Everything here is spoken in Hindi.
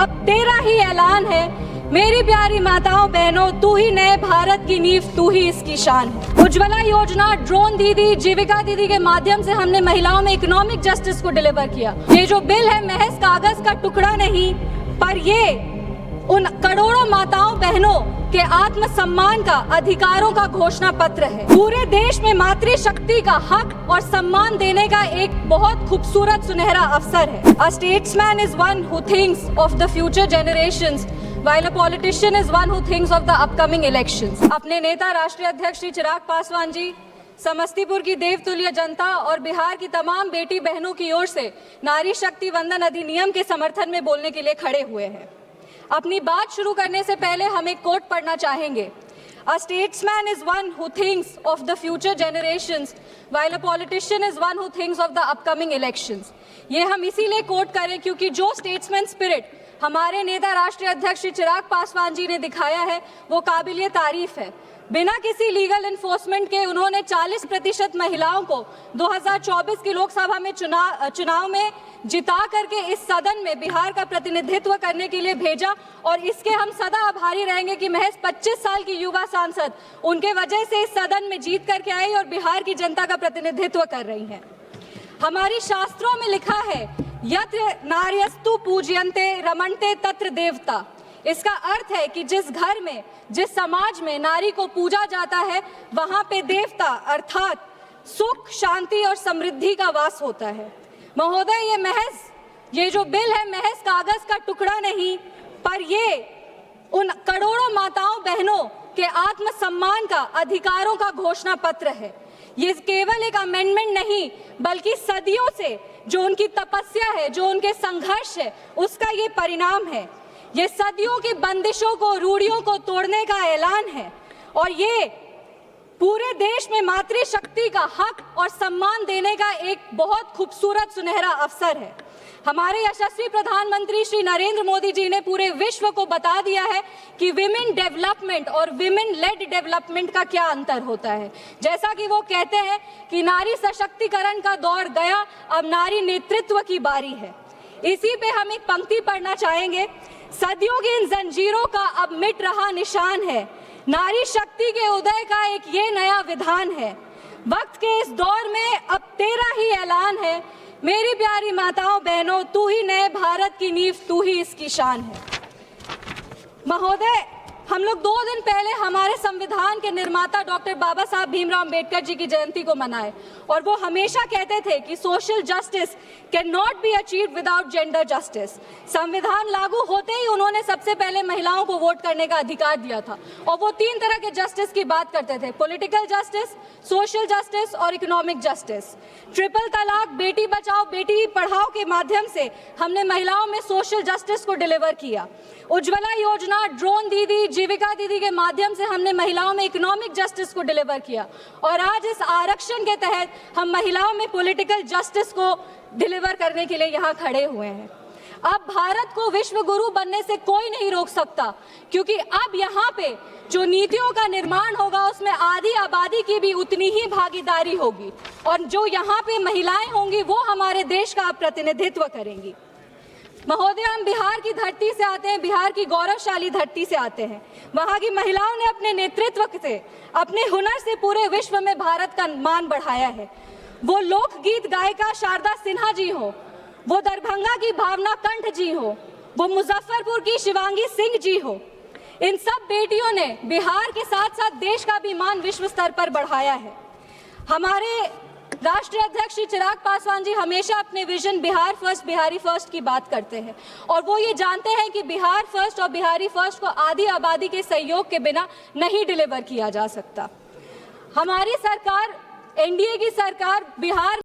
अब तेरा ही ऐलान है, मेरी प्यारी माताओं बहनों, तू ही नए भारत की नींव, तू ही इसकी शान है। उज्ज्वला योजना, ड्रोन दीदी, जीविका दीदी के माध्यम से हमने महिलाओं में इकोनॉमिक जस्टिस को डिलीवर किया। ये जो बिल है महज कागज का टुकड़ा नहीं, पर ये उन करोड़ों माताओं बहनों के आत्मसम्मान का, अधिकारों का घोषणा पत्र है। पूरे देश में मातृशक्ति का हक और सम्मान देने का एक बहुत खूबसूरत सुनहरा अवसर है। A statesman is one who thinks of the future generations, while a politician is one who thinks of the upcoming elections। अपने नेता राष्ट्रीय अध्यक्ष श्री चिराग पासवान जी समस्तीपुर की देवतुल्य जनता और बिहार की तमाम बेटी बहनों की ओर से नारी शक्ति वंदन अधिनियम के समर्थन में बोलने के लिए खड़े हुए हैं। अपनी बात शुरू करने से पहले हम एक कोट पढ़ना चाहेंगे। A statesman is one who thinks of the future generations, while a politician is one who thinks of the upcoming elections। ये हम इसीलिए कोट करें क्योंकि जो स्टेट्समैन स्पिरिट हमारे नेता राष्ट्रीय अध्यक्ष श्री चिराग पासवान जी ने दिखाया है वो काबिलिए तारीफ है। बिना किसी लीगल इन्फोर्समेंट के उन्होंने 40% महिलाओं को 2024 की लोकसभा में चुनाव में जिता करके इस सदन में बिहार का प्रतिनिधित्व करने के लिए भेजा, और इसके हम सदा आभारी रहेंगे कि महज 25 साल की युवा सांसद उनके वजह से इस सदन में जीत करके आई और बिहार की जनता का प्रतिनिधित्व कर रही हैं। हमारी शास्त्रों में लिखा है, यत्र नार्यस्तु पूज्यन्ते रमन्ते तत्र देवता। इसका अर्थ है कि जिस घर में, जिस समाज में नारी को पूजा जाता है वहां पे देवता अर्थात सुख, शांति और समृद्धि का वास होता है। महोदय, ये जो बिल है महज कागज का टुकड़ा नहीं, पर ये उन करोड़ों माताओं बहनों के आत्मसम्मान का, अधिकारों का घोषणा पत्र है। ये केवल एक अमेंडमेंट नहीं बल्कि सदियों से जो उनकी तपस्या है, जो उनके संघर्ष है, उसका ये परिणाम है। ये सदियों की बंदिशों को, रूढ़ियों को तोड़ने का ऐलान है, और ये पूरे देश में मातृशक्ति का हक और सम्मान देने का एक बहुत खूबसूरत सुनहरा अवसर है। हमारे यशस्वी प्रधानमंत्री श्री नरेंद्र मोदी जी ने पूरे विश्व को बता दिया है कि विमेन डेवलपमेंट और विमेन लेड डेवलपमेंट का क्या अंतर होता है। जैसा कि वो कहते हैं कि नारी सशक्तिकरण का दौर गया, अब नारी नेतृत्व की बारी है। इसी पे हम एक पंक्ति पढ़ना चाहेंगे, सदियों की इन जंजीरों का अब मिट रहा निशान है, नारी शक्ति के उदय का एक ये नया विधान है। वक्त के इस दौर में अब तेरा ही ऐलान है, मेरी प्यारी माताओं बहनों, तू ही नए भारत की नींव, तू ही इसकी शान है। महोदय, हम लोग 2 दिन पहले हमारे संविधान के निर्माता डॉक्टर बाबा साहब भीमराव अंबेडकर जी की जयंती को मनाए, और वो हमेशा कहते थे कि social justice can not be achieved without gender justice. संविधान लागू होते ही उन्होंने सबसे पहले महिलाओं को वोट करने का अधिकार दिया था, और वो 3 तरह के जस्टिस की बात करते थे, पॉलिटिकल जस्टिस, सोशल जस्टिस और इकोनॉमिक जस्टिस। ट्रिपल तलाक, बेटी बचाओ बेटी पढ़ाओ के माध्यम से हमने महिलाओं में सोशल जस्टिस को डिलीवर किया। उज्ज्वला योजना, ड्रोन दीदी, जीविका दीदी के माध्यम से हमने महिलाओं में इकोनॉमिक जस्टिस को डिलीवर किया, और आज इस आरक्षण के तहत हम महिलाओं में पॉलिटिकल जस्टिस को डिलीवर करने के लिए यहाँ खड़े हुए हैं। अब भारत को विश्व गुरु बनने से कोई नहीं रोक सकता, क्योंकि अब यहाँ पे जो नीतियों का निर्माण होगा उसमें आधी आबादी की भी उतनी ही भागीदारी होगी, और जो यहाँ पे महिलाएं होंगी वो हमारे देश का प्रतिनिधित्व करेंगी। महोदय, हम बिहार की धरती से आते हैं, बिहार की गौरवशाली धरती से आते हैं। वहाँ की महिलाओं ने अपने नेतृत्व से, अपने हुनर से पूरे विश्व में भारत का मान बढ़ाया है। वो लोकगीत गायिका शारदा सिन्हा जी हो, वो दरभंगा की भावना कंठ जी हो, वो मुजफ्फरपुर की शिवांगी सिंह जी हो, इन सब बेटियों ने बिहार के साथ साथ देश का भी मान विश्व स्तर पर बढ़ाया है। हमारे राष्ट्रीय अध्यक्ष श्री चिराग पासवान जी हमेशा अपने vision Bihar first, Bihari first की बात करते हैं, और वो ये जानते हैं कि बिहार फर्स्ट और बिहारी फर्स्ट को आधी आबादी के सहयोग के बिना नहीं डिलीवर किया जा सकता। हमारी सरकार, एनडीए की सरकार बिहार